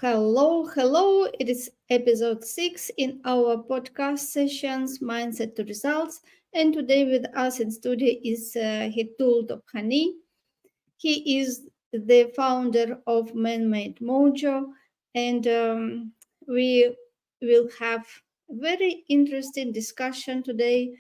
Hello. It is episode 6 in our podcast sessions, Mindset to Results. And today with us in studio is Hitul Thobhani. He is the founder of Man Made Mojo, and we will have a very interesting discussion today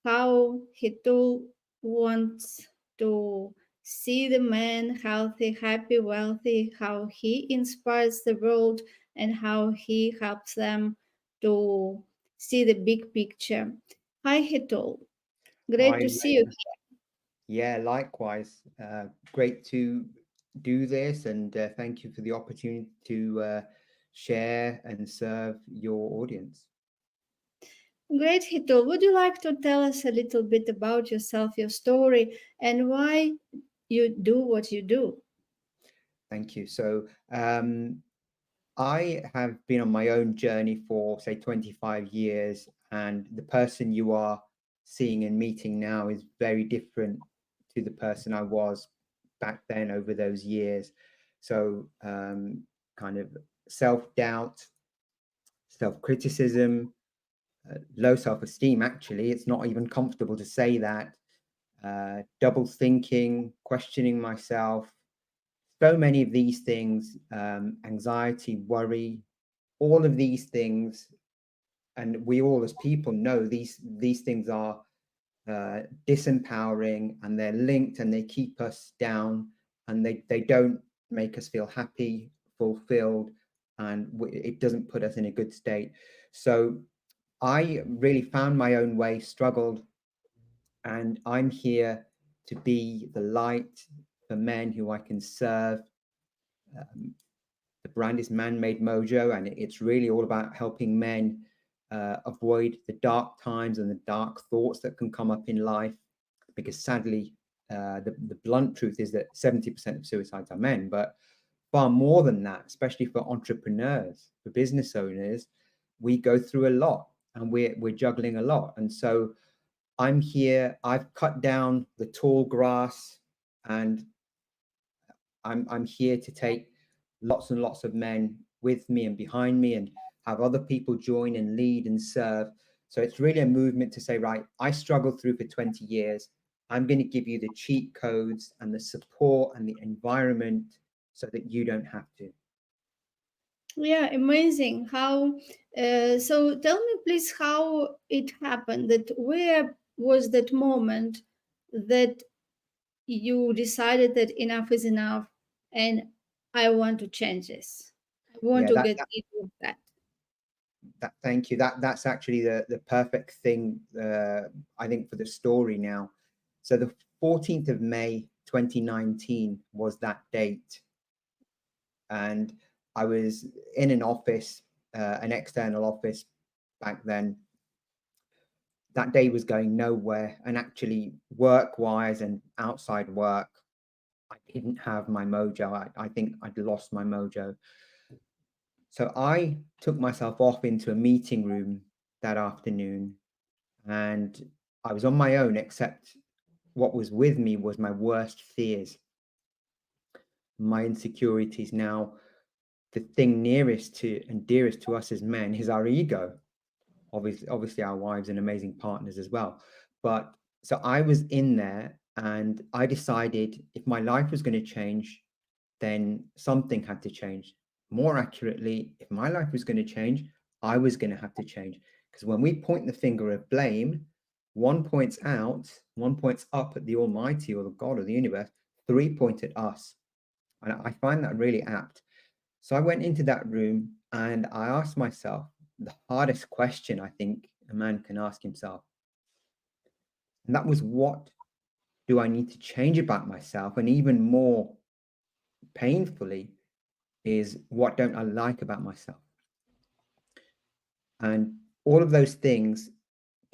how Hitul wants to see the man healthy, happy, wealthy, how he inspires the world, and how he helps them to see the big picture. Hi, Hitul. Great Hi, to see you. yeah, likewise. Great to do this, and thank you for the opportunity to share and serve your audience. Great, Hitul. Would you like to tell us a little bit about yourself, your story, and why you do what you do? Thank you. I have been on my own journey for, say, 25 years, and the person you are seeing and meeting now is very different to the person I was back then over those years. Kind of self-doubt, self-criticism, low self-esteem. Actually, it's not even comfortable to say that. Double thinking, questioning myself, so many of these things, anxiety, worry, all of these things, and we all as people know these things are disempowering, and they're linked, and they keep us down, and they don't make us feel happy, fulfilled, and it doesn't put us in a good state. So I really found my own way, struggled, and I'm here to be the light for men who I can serve. Um, the brand is Man Made Mojo, and it's really all about helping men avoid the dark times and the dark thoughts that can come up in life. Because sadly, the blunt truth is that 70% of suicides are men, but far more than that, especially for entrepreneurs, for business owners, we go through a lot, and we're juggling a lot. And so I'm here. I've cut down the tall grass, and I'm here to take lots and lots of men with me and behind me, and have other people join and lead and serve. So it's really a movement to say, right, I struggled through for 20 years. I'm going to give you the cheat codes and the support and the environment so that you don't have to. Yeah, amazing. How, so tell me, please, how it happened that where was that moment that you decided that enough is enough and I want to change this? I want Yeah, to get rid of that. thank you. That's actually the perfect thing, I think, for the story now. So the 14th of May 2019 was that date, and I was in an office, an external office back then. That day was going nowhere, and actually, work-wise and outside work, I didn't have my mojo. I think I'd lost my mojo. So I took myself off into a meeting room that afternoon, and I was on my own, except what was with me was my worst fears, my insecurities. Now, the thing nearest to and dearest to us as men is our ego. Obviously our wives and amazing partners as well. But so I was in there, and I decided if my life was going to change, then something had to change. More accurately, if my life was going to change, I was going to have to change. Because when we point the finger of blame, one points out, one points up at the Almighty or the God of the universe, three point at us. And I find that really apt. So I went into that room, and I asked myself the hardest question I think a man can ask himself. And that was, what do I need to change about myself? And even more painfully, is what don't I like about myself? And all of those things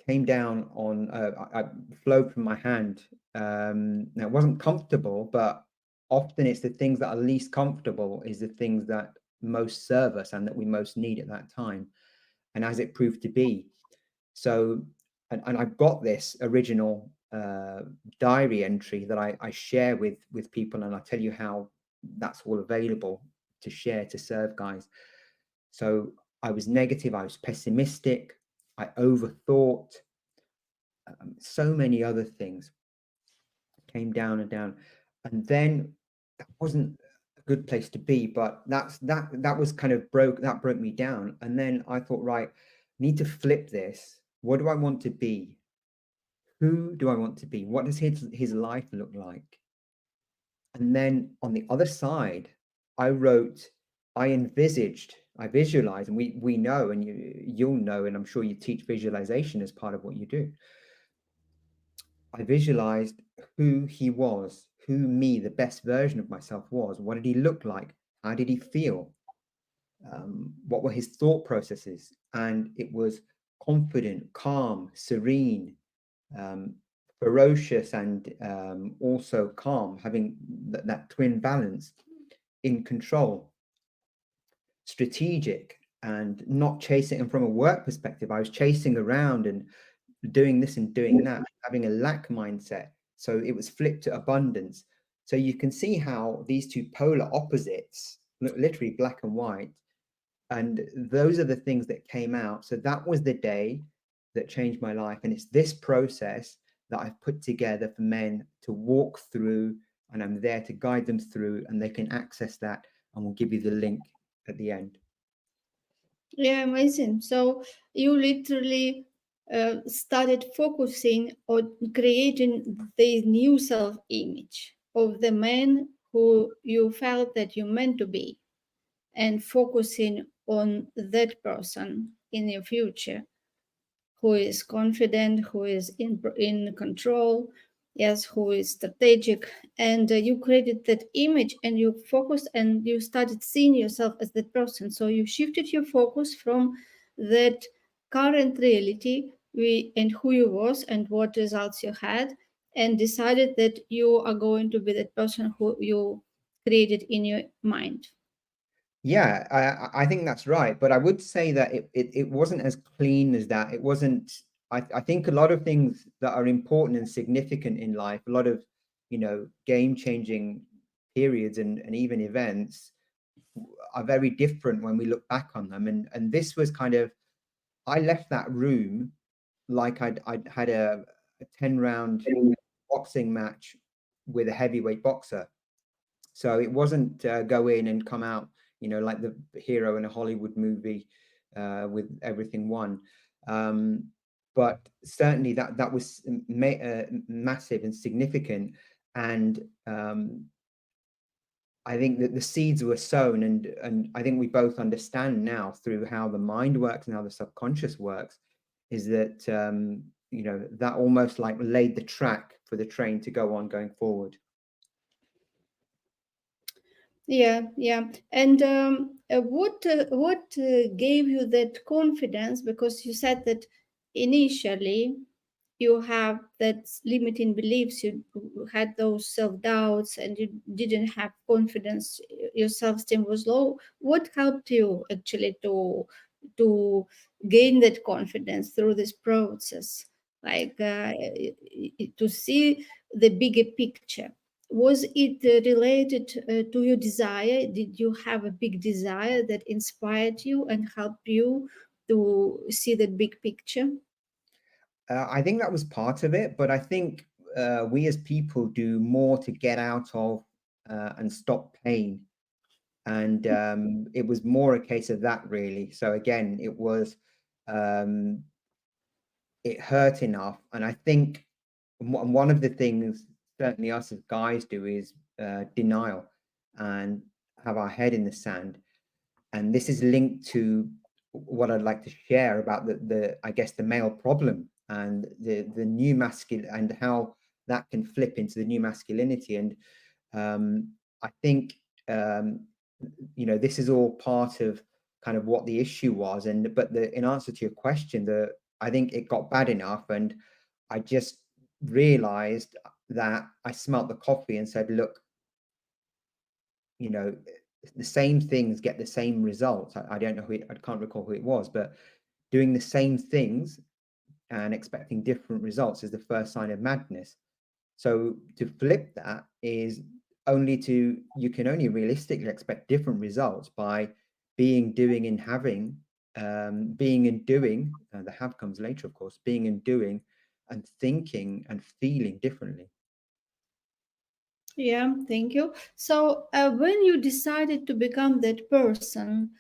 came down on, I flowed from my hand. Now, it wasn't comfortable, but often it's the things that are least comfortable is the things that most serve us and that we most need at that time. And as it proved to be. So, and I've got this original diary entry that I share with people, and I'll tell you how that's all available. to share, to serve guys. So I was negative, I was pessimistic, I overthought, so many other things came down and down. And then that wasn't a good place to be, but that was kind of broke me down. And then I thought, right, need to flip this. What do I want to be? Who do I want to be? What does his life look like? And then on the other side, I visualized, and we know, and you'll know, and I'm sure you teach visualization as part of what you do. I visualized who he was, who me, the best version of myself was. What did he look like? How did he feel? What were his thought processes? And it was confident, calm, serene, um, ferocious, and also calm, having that twin balance, in control, strategic, and not chasing. And from a work perspective, I was chasing around and doing this and doing that, having a lack mindset. So it was flipped to abundance. So you can see how these two polar opposites, literally black and white, and those are the things that came out. So that was the day that changed my life. And it's this process that I've put together for men to walk through, and I'm there to guide them through, and they can access that, and we'll give you the link at the end. Yeah, amazing. So you literally started focusing on creating the new self-image of the man who you felt that you meant to be, and focusing on that person in your future, who is confident, who is in control, yes, who is strategic. And you created that image, and you focused, and you started seeing yourself as that person. So you shifted your focus from that current reality and who you was and what results you had, and decided that you are going to be that person who you created in your mind. Yeah, I think that's right. But I would say that it wasn't as clean as that. It wasn't, I think a lot of things that are important and significant in life, a lot of, game-changing periods and even events are very different when we look back on them. And this was kind of, I left that room like I'd had a 10-round boxing match with a heavyweight boxer. So it wasn't go in and come out, like the hero in a Hollywood movie with everything won. But certainly that was massive and significant. And I think that the seeds were sown, and I think we both understand now through how the mind works and how the subconscious works, is that that almost like laid the track for the train to go on going forward. Yeah, yeah. And what gave you that confidence? Because you said that initially you have that limiting beliefs, you had those self-doubts, and you didn't have confidence, your self-esteem was low. What helped you actually to gain that confidence through this process, like to see the bigger picture? Was it related to your desire? Did you have a big desire that inspired you and helped you to see that big picture? I think that was part of it, but I think we as people do more to get out of and stop pain. And it was more a case of that, really. So again, um, it hurt enough. And I think one of the things certainly us as guys do is denial and have our head in the sand. And this is linked to what I'd like to share about the I guess the male problem and the new masculine, and how that can flip into the new masculinity. And I think this is all part of kind of what the issue was. And but in answer to your question, I think it got bad enough, and I just realized that I smelt the coffee and said, look, the same things get the same results. I don't know I can't recall who it was, but doing the same things and expecting different results is the first sign of madness. So to flip that is only to, you can only realistically expect different results by being, doing, and having, being and doing, the have comes later, of course, being and doing and thinking and feeling differently. Yeah, thank you. So, when you decided to become that person,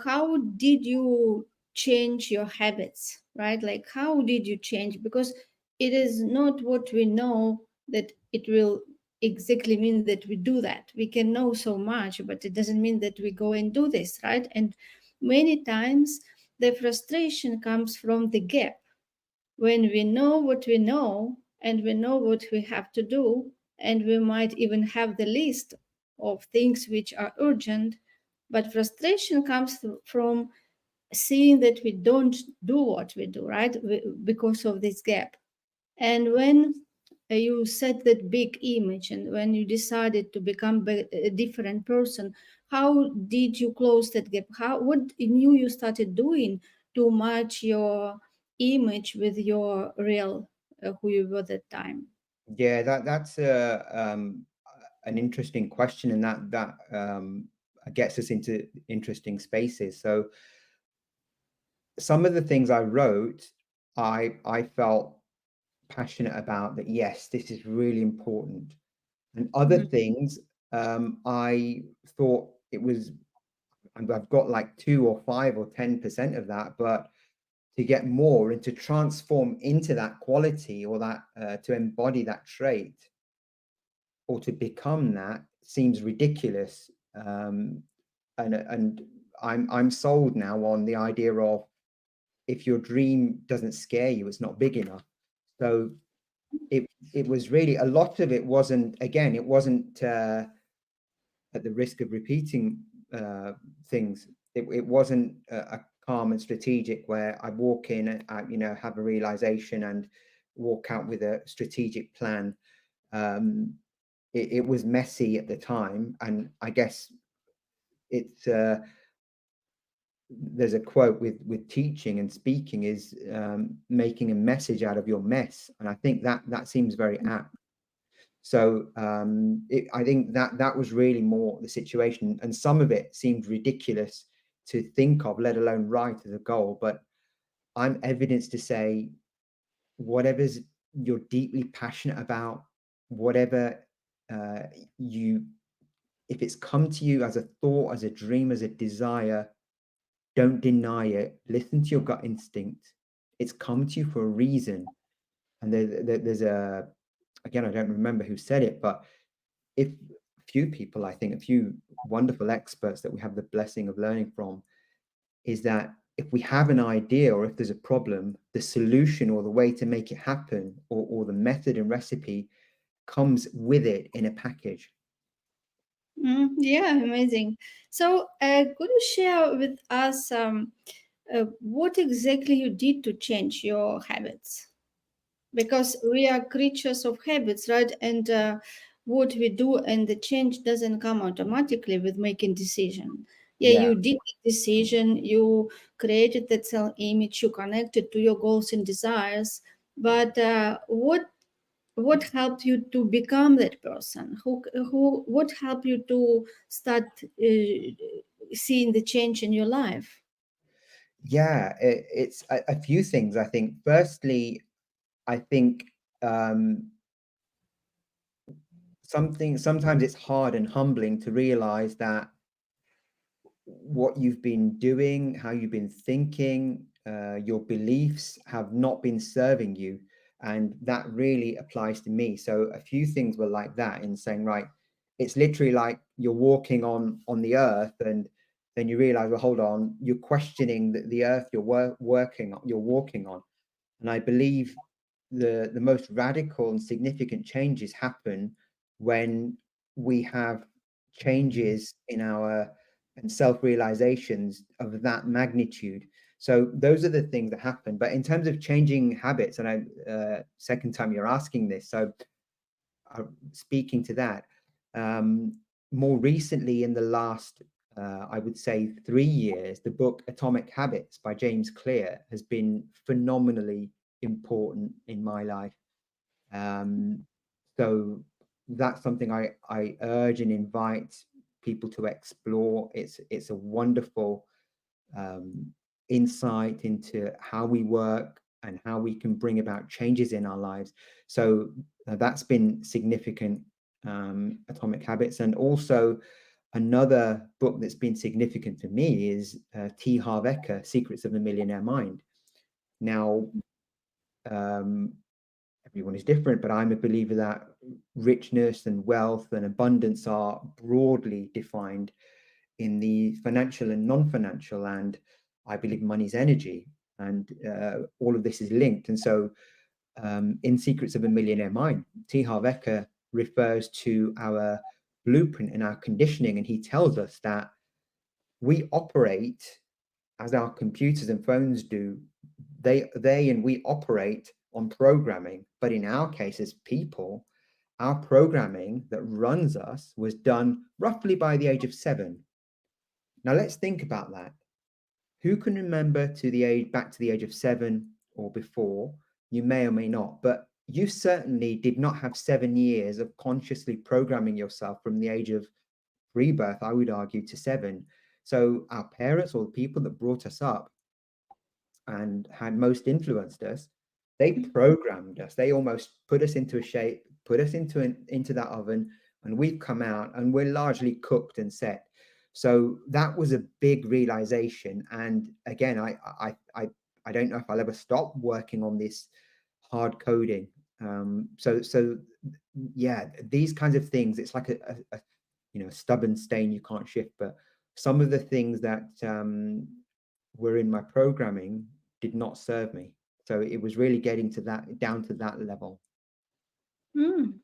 how did you change your habits, right? Like, how did you change? Because it is not what we know that it will exactly mean that we do that. We can know so much, but it doesn't mean that we go and do this, right? And many times the frustration comes from the gap when we know what we know and we know what we have to do, and we might even have the list of things which are urgent, but frustration comes from seeing that we don't do what we do, right? Because of this gap. And when you set that big image and when you decided to become a different person, how did you close that gap? What new you started doing to match your image with your real who you were at that time? Yeah, that's an interesting question, and that gets us into interesting spaces. So some of the things I wrote, I felt passionate about, that yes, this is really important. And other Mhm. things, I thought it was, I've got like 2 or 5 or 10% of that, but to get more and to transform into that quality, or that to embody that trait, or to become that, seems ridiculous. And I'm sold now on the idea of, if your dream doesn't scare you, it's not big enough. So it was really, a lot of it wasn't, again, it wasn't at the risk of repeating things. It wasn't a calm and strategic, where I walk in and have a realization and walk out with a strategic plan. Um, it was messy at the time, and I guess it's there's a quote with teaching and speaking is, making a message out of your mess, and I think that seems very apt. So I think that was really more the situation, and some of it seemed ridiculous to think of, let alone write as a goal. But I'm evidence to say, whatever's you're deeply passionate about, whatever uh, you, if it's come to you as a thought, as a dream, as a desire, don't deny it. Listen to your gut instinct. It's come to you for a reason. And there's a, again, I don't remember who said it, but if a few people, I think a few wonderful experts that we have the blessing of learning from, is that if we have an idea, or if there's a problem, the solution or the way to make it happen, or the method and recipe, comes with it in a package. Yeah, amazing. So, could you share with us what exactly you did to change your habits? Because we are creatures of habits, right? And what we do and the change doesn't come automatically with making decision. Yeah, Yeah. you did the decision, you created that self image, you connected to your goals and desires, but what helped you to become that person? What helped you to start seeing the change in your life? Yeah, it's a few things. I think, firstly, I think sometimes it's hard and humbling to realize that what you've been doing, how you've been thinking, your beliefs have not been serving you. And that really applies to me. So a few things were like that, in saying, right, it's literally like you're walking on the earth, and then you realize, well, hold on, you're questioning the earth working on, you're walking on. And I believe the most radical and significant changes happen when we have changes in our, and self-realizations of that magnitude. So those are the things that happen. But in terms of changing habits, and second time you're asking this, so speaking to that, um, more recently, in the last, I would say 3 years, the book Atomic Habits by James Clear has been phenomenally important in my life. Um, so that's something I urge and invite people to explore. It's a wonderful insight into how we work and how we can bring about changes in our lives. So that's been significant, Atomic Habits. And also another book that's been significant for me is T. Harv Eker, Secrets of a Millionaire Mind. Now, um, everyone is different, but I'm a believer that richness and wealth and abundance are broadly defined in the financial and non-financial, and I believe money's energy, and all of this is linked. And so in Secrets of a Millionaire Mind, T. Harv Eker refers to our blueprint and our conditioning, and he tells us that we operate as our computers and phones do. They and we operate on programming, but in our case as people, our programming that runs us was done roughly by the age of 7. Now let's think about that. Who can remember to the age back to the age of 7 or before? You may or may not, but you certainly did not have 7 years of consciously programming yourself from the age of rebirth, I would argue, to 7. So our parents or the people that brought us up and had most influenced us, they programmed us. They almost put us into a shape, put us into that oven, and we've come out and we're largely cooked and set. So that was a big realization. And again, I don't know if I'll ever stop working on this hard coding. So yeah, these kinds of things. It's like a stubborn stain you can't shift. But some of the things that were in my programming did not serve me. So it was really getting to that, down to that level. Mm.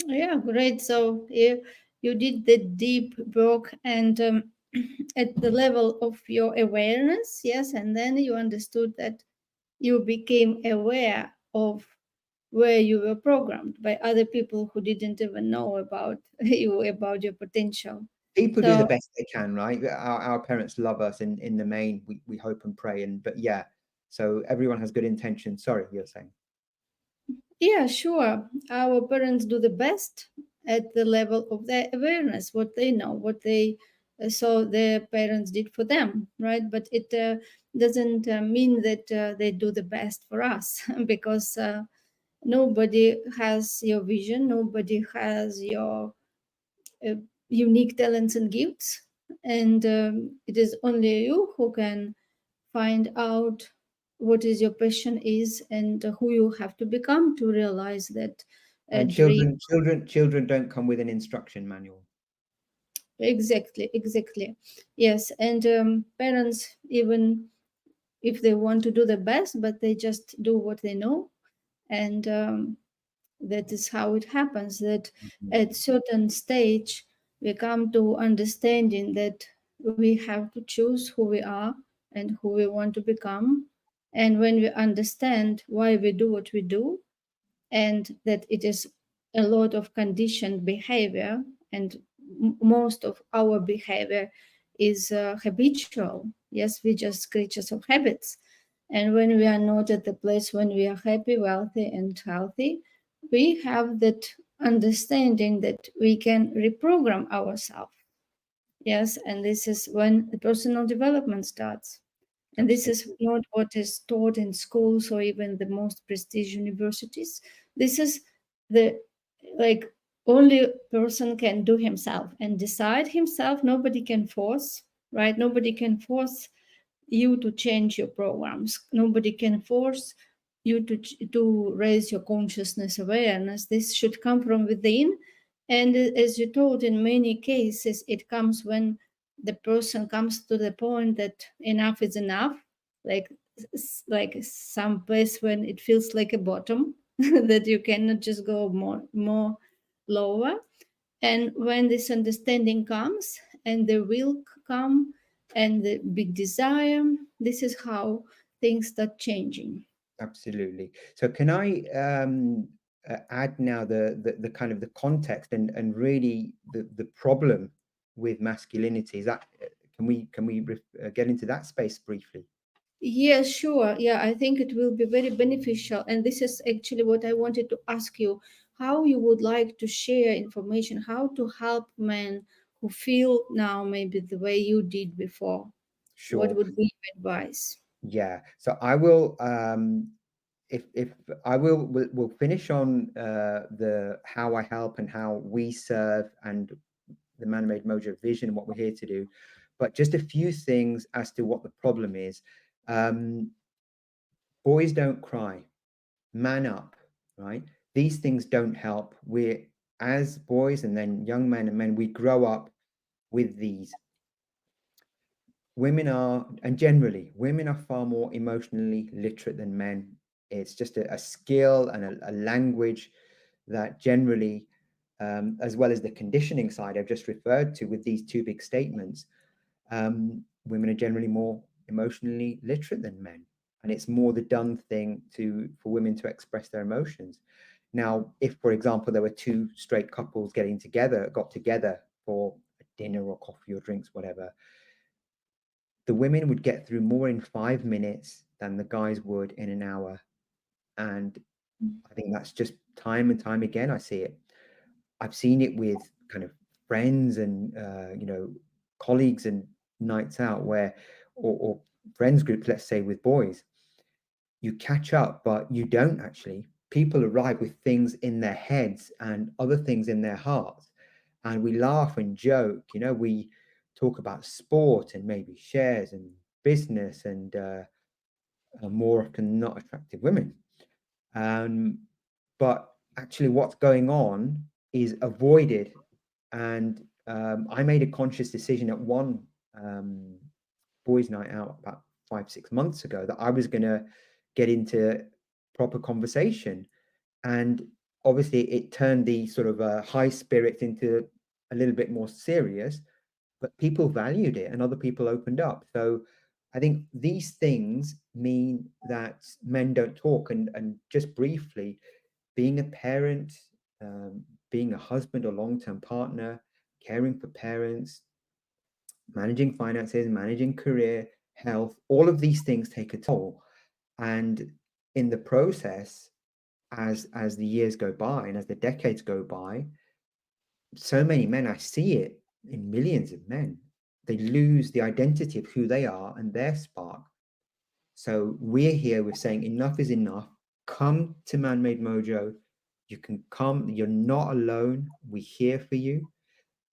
Yeah, great. So you did the deep work and at the level of your awareness, yes, and then you understood that you became aware of where you were programmed by other people who didn't even know about you, about your potential. People do the So best they can, right? Our parents love us in the main. We hope and pray, and but yeah, so everyone has good intentions. Sorry, you're saying. yeah, sure. Our parents do the best at the level of their awareness, what they know, what they saw their parents did for them, right? But it doesn't mean that they do the best for us because nobody has your vision, nobody has your uh, unique talents and gifts. And it is only you who can find out what is your passion is and who you have to become to realize that And dream. children don't come with an instruction manual. Exactly, exactly. Yes, and parents, even if they want to do the best, but they just do what they know, and that is how it happens. That Mhm. at certain stage we come to understanding that we have to choose who we are and who we want to become, and when we understand why we do what we do and that it is a lot of conditioned behavior and most of our behavior is habitual. Yes, we just creatures of habits, and when we are not at the place when we are happy, wealthy and healthy, we have that understanding that we can reprogram ourselves. Yes, and this is when the personal development starts. And this is Absolutely. not what is taught in schools or even the most prestige universities. This is the like only person can do himself and decide himself. Nobody can force, right? Nobody can force you to change your programs. Nobody can force you to raise your consciousness awareness. This should come from within. And as you told, in many cases, it comes when the person comes to the point that enough is enough, like like some place when it feels like a bottom that you cannot just go more lower. And when this understanding comes and the will come and the big desire, this is how things start changing. Absolutely. So can I add now the kind of the context and really the problem with masculinity is that can we get into that space briefly? Yes, sure. Yeah, I think it will be very beneficial. And this is actually what I wanted to ask you. how you would like to share information, how to help men who feel now maybe the way you did before. What Sure. would be your advice? Yeah. So I will if I will finish on the how I help and how we serve and the Man Made Mojo vision and what we're here to do, but just a few things as to what the problem is. Um, Boys don't cry. Man up, right? These things don't help. We're as boys and then young men and men, we grow up with these. Women are, and generally, women are far more emotionally literate than men. It's just a skill and a language that generally, as well as the conditioning side I've just referred to with these two big statements, women are generally more emotionally literate than men. And it's more the done thing for women to express their emotions. Now, if, for example, there were two straight couples got together for a dinner or coffee or drinks, whatever, the women would get through more in 5 minutes than the guys would in an hour. And I think that's just time and time again. I see it. I've seen it with kind of friends and colleagues and nights out where, or friends groups, let's say with boys, you catch up, but you don't actually. People arrive with things in their heads and other things in their hearts, and we laugh and joke. We talk about sport and maybe shares and business and more often than not attractive women. Um, but actually, what's going on is avoided. And I made a conscious decision at one boys' night out about 5, 6 months ago that I was going to get into proper conversation. And obviously, it turned the sort of high spirits into a little bit more serious, but people valued it and other people opened up. So I think these things mean that men don't talk. And just briefly, being a parent, being a husband or long-term partner, caring for parents, managing finances, managing career, health, all of these things take a toll. And in the process, as the years go by and as the decades go by, so many men, I see it in millions of men, they lose the identity of who they are and their spark. So we're here, we're saying enough is enough. Come to Man Made Mojo. You can come, you're not alone. We're here for you.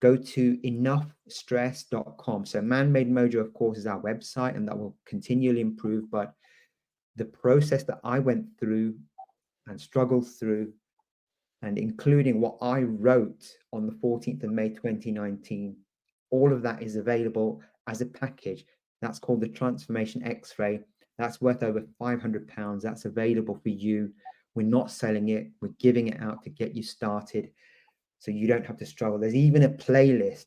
Go to enoughstress.com. So Man Made Mojo, of course, is our website, and that will continually improve. But the process that I went through and struggled through, and including what I wrote on the 14th of May 2019, all of that is available as a package. That's called the Transformation X-ray. That's worth over £500. That's available for you. We're not selling it. We're giving it out to get you started so you don't have to struggle. There's even a playlist.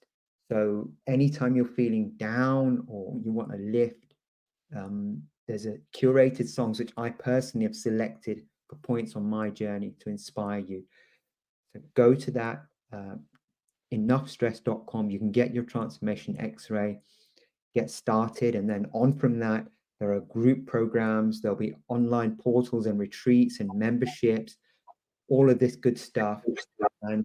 So anytime you're feeling down or you want a lift, there's a curated songs which I personally have selected for points on my journey to inspire you. So go to that, enoughstress.com. You can get your transformation X-ray, get started, and then on from that, there are group programs, there'll be online portals and retreats and memberships, all of this good stuff. And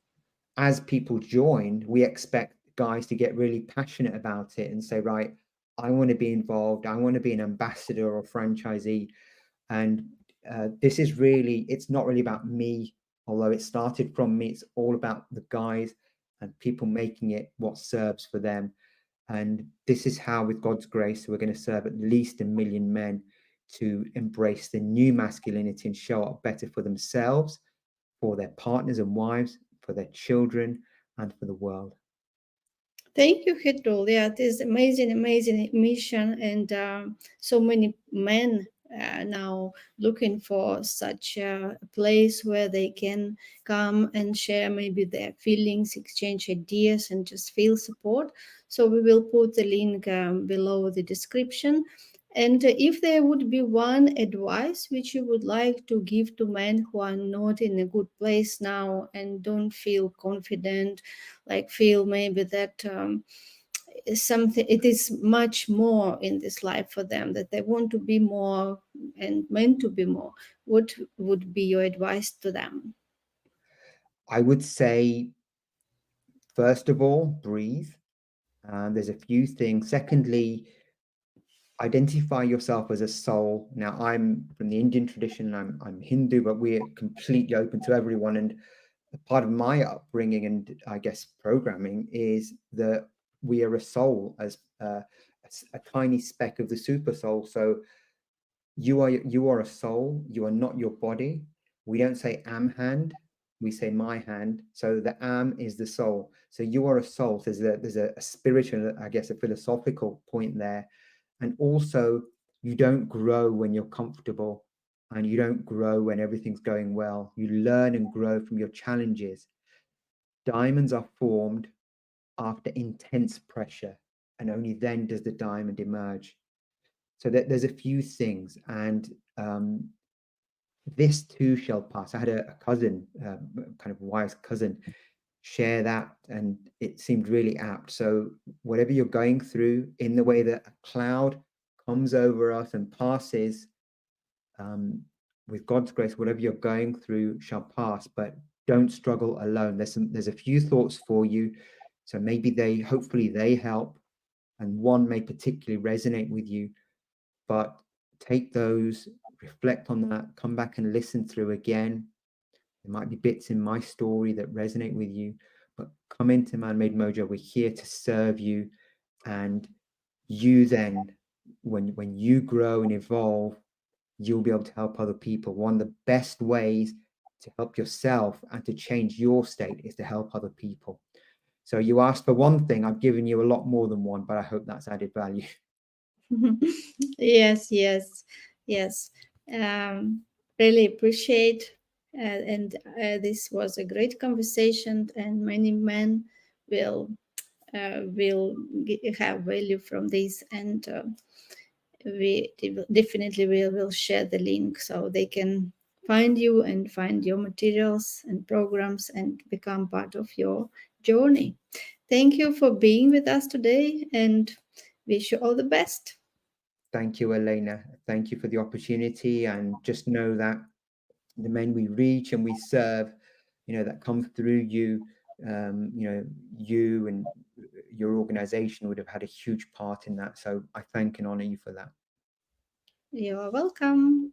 as people join, we expect guys to get really passionate about it and say, right, I want to be involved. I want to be an ambassador or franchisee. And this is really, it's not really about me, although it started from me. It's all about the guys and people making it what serves for them. And this is how, with God's grace, we're going to serve at least 1 million men to embrace the new masculinity and show up better for themselves, for their partners and wives, for their children, and for the world. Thank you, Hitul. Yeah, it is amazing, amazing mission, and so many men now looking for such a place where they can come and share maybe their feelings, exchange ideas, and just feel support. So we will put the link below the description. And if there would be one advice which you would like to give to men who are not in a good place now and don't feel confident, like feel maybe that is something, it is much more in this life for them, that they want to be more and meant to be more, what would be your advice to them? I would say, first of all, breathe. There's a few things. Secondly, identify yourself as a soul. Now, I'm from the Indian tradition. I'm Hindu, but we're completely open to everyone. And a part of my upbringing and I guess programming is that we are a soul, as a tiny speck of the super soul. So you are a soul. You are not your body. We don't say am hand. We say my hand. So the am is the soul. So you are a soul. There's a spiritual, I guess, a philosophical point there. And also, you don't grow when you're comfortable, and you don't grow when everything's going well. You learn and grow from your challenges. Diamonds are formed after intense pressure, and only then does the diamond emerge. So there's a few things, and this too shall pass. I had a cousin, kind of wise cousin, share that, and it seemed really apt. So whatever you're going through, in the way that a cloud comes over us and passes, um, with God's grace, whatever you're going through shall pass. But don't struggle alone. There's a few thoughts for you, so maybe hopefully they help, and one may particularly resonate with you. But take those, reflect on that, come back and listen through again. There might be bits in my story that resonate with you, but come into Man Made Mojo. We're here to serve you, and you then, when you grow and evolve, you'll be able to help other people. One of the best ways to help yourself and to change your state is to help other people. So you asked for one thing, I've given you a lot more than one, but I hope that's added value. Yes, yes, yes. Um, really appreciate, and this was a great conversation, and many men will have value from this, and we definitely will share the link so they can find you and find your materials and programs and become part of your journey. Thank you for being with us today, and wish you all the best. Thank you, Elena. Thank you for the opportunity. And just know that the men we reach and we serve, that come through you, you and your organization would have had a huge part in that. So I thank and honor you for that. You are welcome.